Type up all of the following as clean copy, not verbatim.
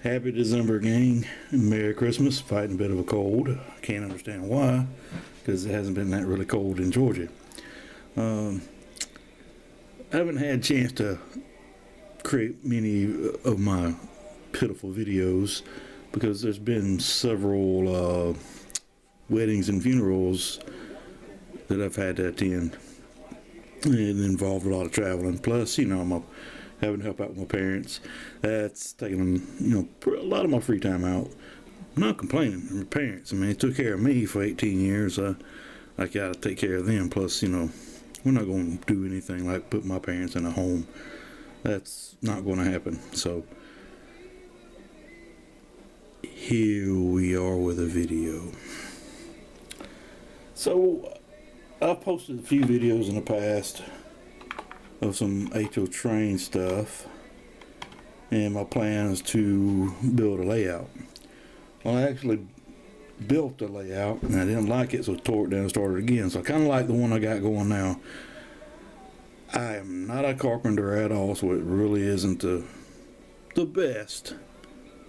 Happy December, gang. Merry Christmas. Fighting a bit of a cold. Can't understand why, because it hasn't been that really cold in Georgia. I haven't had a chance to create many of my pitiful videos because there's been several weddings and funerals that I've had to attend. It involved a lot of traveling. Plus, I'm having to help out with my parents. That's taking, a lot of my free time out. I'm not complaining. My parents, they took care of me for 18 years. I got to take care of them. Plus, we're not going to do anything like put my parents in a home. That's not going to happen. So, here we are with a video. So, I've posted a few videos in the past of some HO train stuff, and my plan is to build a layout. Well, I actually built the layout and I didn't like it, so I tore it down and started again. So I kind of like the one I got going now. I am not a carpenter at all, so it really isn't the best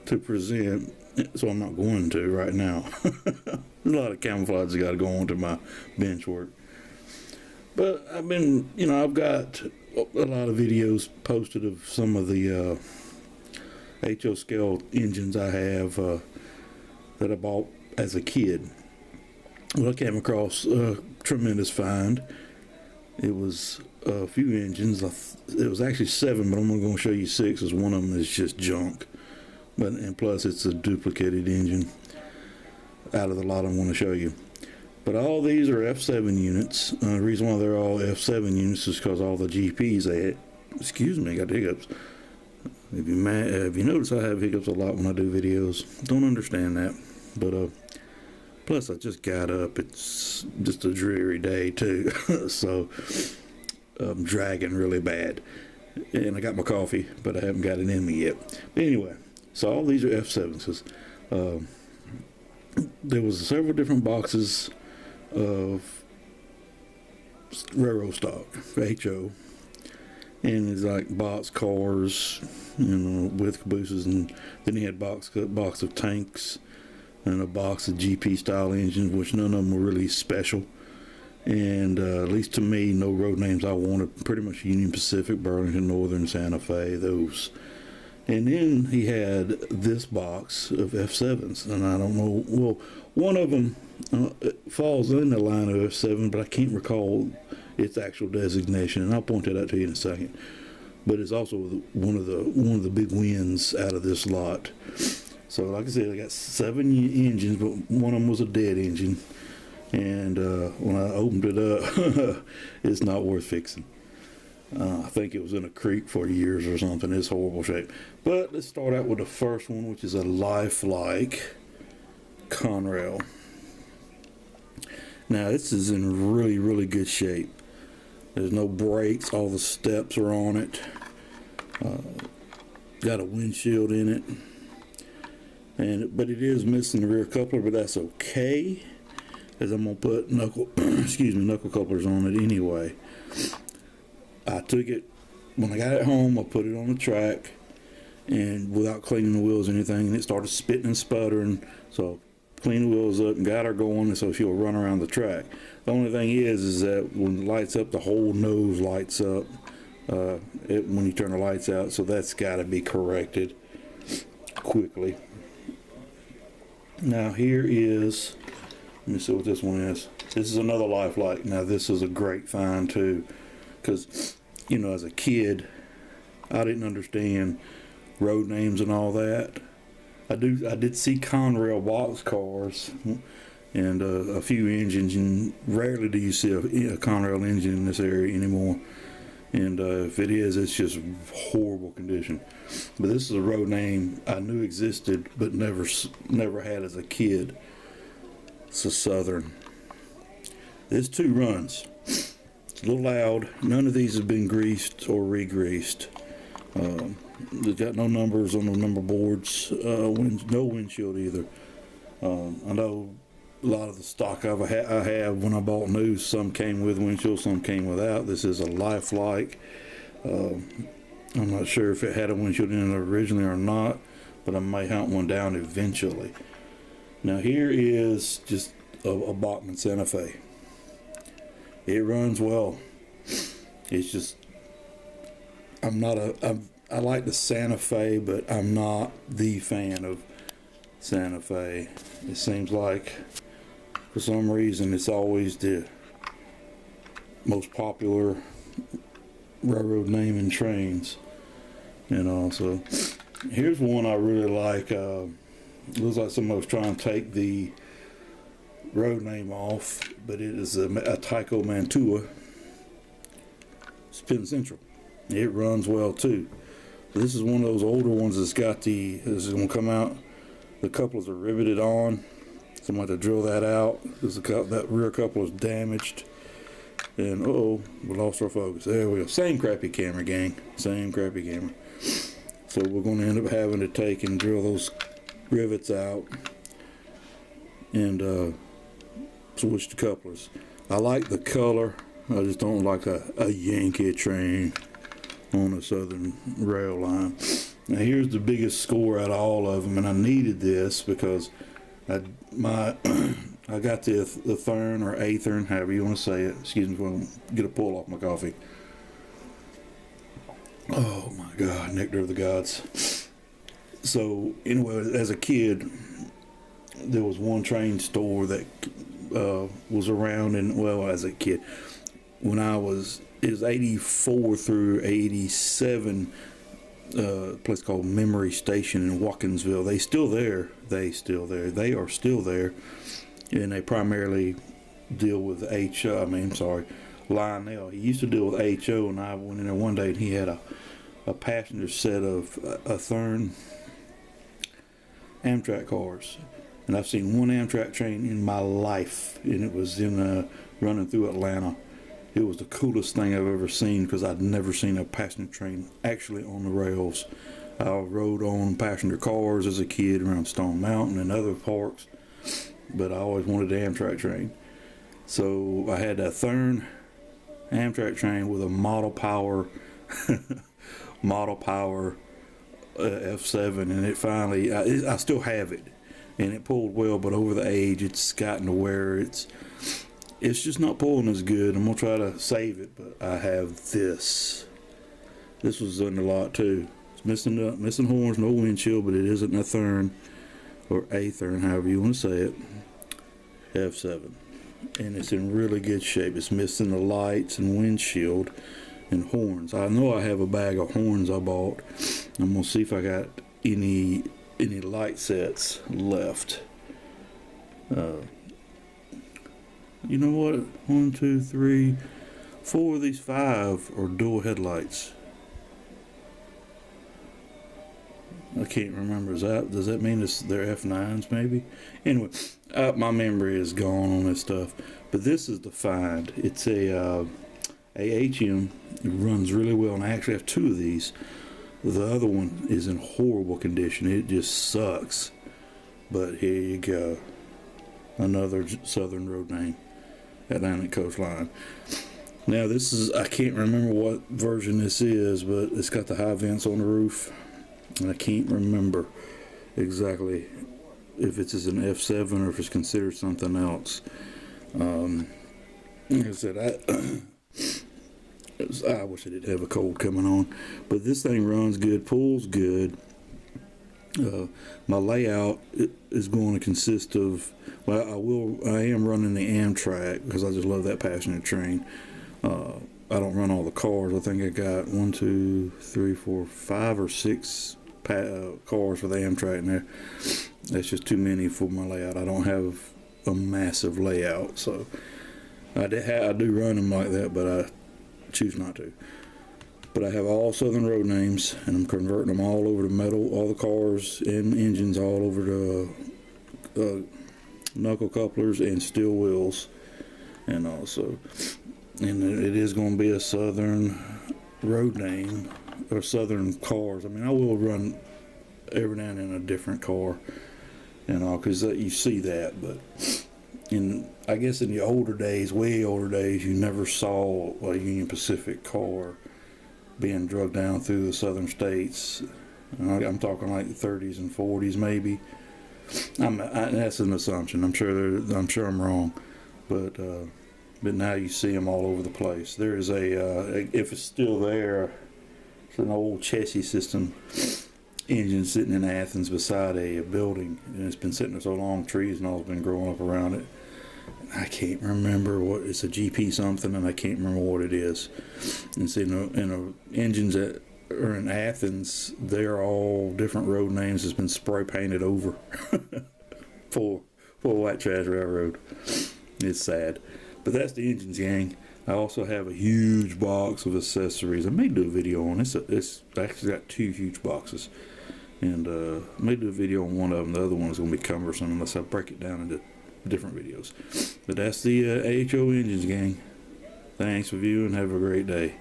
to present, so I'm not going to right now. There's a lot of camouflage that got to go onto my bench work. But I've been, I've got a lot of videos posted of some of the HO scale engines I have that I bought as a kid. Well, I came across a tremendous find. It was a few engines. It was actually 7, but I'm going to show you 6 as one of them is just junk. And plus it's a duplicated engine out of the lot I'm going to show you. But all these are F7 units. The reason why they're all F7 units is because all the GPs they had. Excuse me, I got hiccups. If you notice, I have hiccups a lot when I do videos. Don't understand that. But plus I just got up. It's just a dreary day too. So I'm dragging really bad. And I got my coffee, but I haven't got it in me yet. But anyway, so all these are F7s. There was several different boxes of railroad stock for HO, and it's like box cars, with cabooses, and then he had box of tanks and a box of GP style engines, which none of them were really special, and at least to me, no road names I wanted. Pretty much Union Pacific, Burlington Northern, Santa Fe, those. And then he had this box of F7s, and I don't know, well, one of them falls in the line of F7, but I can't recall its actual designation, and I'll point that out to you in a second. But it's also one of the big wins out of this lot. So like I said, I got 7 engines, but one of them was a dead engine, and when I opened it up, it's not worth fixing. I think it was in a creek for years or something. It's horrible shape. But let's start out with the first one, which is a Lifelike Conrail. Now this is in really, really good shape. There's no brakes. All the steps are on it. Got a windshield in it. But it is missing the rear coupler, but that's okay, as I'm gonna put knuckle couplers on it anyway. I took it, when I got it home, I put it on the track, and without cleaning the wheels or anything, and it started spitting and sputtering, so I cleaned the wheels up and got her going, so she'll run around the track. The only thing is that when it lights up, the whole nose lights up when you turn the lights out, so that's got to be corrected quickly. Now here is, let me see what this one is. This is another Lifelike. Now this is a great find too, because as a kid, I didn't understand road names and all that. I did see Conrail box cars and a few engines, and rarely do you see a Conrail engine in this area anymore. And if it is, it's just horrible condition. But this is a road name I knew existed, but never had as a kid. It's a Southern. This 2 runs. It's a little loud. None of these have been greased or re-greased. They've got no numbers on the number boards. No windshield either. I know a lot of the stock I have when I bought new, some came with windshield, some came without. This is a Lifelike. I'm not sure if it had a windshield in it originally or not, but I may hunt one down eventually. Now here is just a Bachmann Santa Fe. It runs well. It's just, I like the Santa Fe, but I'm not the fan of Santa Fe. It seems like for some reason it's always the most popular railroad name in trains, you know. So here's one I really like. Looks like somebody was trying to take the road name off, but it is a Tyco Mantua Spin Central. It runs well too. This is one of those older ones that's got this is going to come out, the couplers are riveted on, so I'm going to have to drill that out because that rear coupler is damaged. And we lost our focus. There we go. Same crappy camera, gang. Same crappy camera. So we're going to end up having to take and drill those rivets out and switch the couplers. I like the color. I just don't like a Yankee train on a Southern rail line. Now here's the biggest score out of all of them, and I needed this because I got the Thurn or Athern, however you want to say it. Excuse me if I get a pull off my coffee. Oh my God, nectar of the gods. So anyway, as a kid, there was one train store that was around, and well, as a kid, when it was 84 through 87, a place called Memory Station in Watkinsville. They are still there, and they primarily deal with Lionel. He used to deal with HO, and I went in there one day and he had a passenger set of a Thurn Amtrak cars. And I've seen one Amtrak train in my life, and it was running through Atlanta. It was the coolest thing I've ever seen because I'd never seen a passenger train actually on the rails. I rode on passenger cars as a kid around Stone Mountain and other parks, but I always wanted an Amtrak train. So I had that Thurn Amtrak train with a Model Power F7, and it finally, I still have it, and it pulled well, but over the age it's gotten to where it's just not pulling as good. I'm gonna try to save it, but I have this. This was in the lot too. It's missing horns, no windshield, but it isn't a Thurn or a Thurn, however you want to say it. F7, and it's in really good shape. It's missing the lights and windshield and horns. I know I have a bag of horns I bought. I'm gonna see if I got any light sets left. You know what? 1, 2, 3, 4 of these 5 are dual headlights. I can't remember. Does that mean they're F9s maybe? Anyway, my memory is gone on this stuff. But this is the find. It's a AHM. It runs really well, and I actually have 2 of these. The other one is in horrible condition. It just sucks. But here you go. Another Southern road name. Atlantic Coast Line. Now this is, I can't remember what version this is, but it's got the high vents on the roof, and I can't remember exactly if it's an F7 or if it's considered something else. Like I said, I wish I didn't have a cold coming on, but this thing runs good, pulls good. My layout is going to consist of, well, I am running the Amtrak because I just love that passenger train. I don't run all the cars. I think I got 1, 2, 3, 4, 5 or 6 cars for the Amtrak in there. That's just too many for my layout. I don't have a massive layout, so I do run them like that, but I choose not to. But I have all Southern road names, and I'm converting them all over to metal, all the cars and engines all over to knuckle couplers and steel wheels. And also, and it is going to be a Southern road name, or Southern cars. I mean, I will run every now and then a different car, you know, because you see that. But I guess in the older days, way older days, you never saw a Union Pacific car being drugged down through the southern states I'm talking like 30s and 40s maybe. That's an assumption. I'm sure I'm wrong, but now you see them all over the place. There is if it's still there, it's an old chassis system engine sitting in Athens beside a building, and it's been sitting there so long, trees and all have been growing up around it. I can't remember what it's a GP something, and I can't remember what it is. And see, engines that are in Athens, they're all different road names that's been spray painted over. for White Trash Railroad. It's sad, but that's the engines, gang. I also have a huge box of accessories. I may do a video on this. It's actually got 2 huge boxes, and I may do a video on one of them. The other one's going to be cumbersome unless I break it down into different videos. But that's the AHO engines, gang. Thanks for viewing. Have a great day.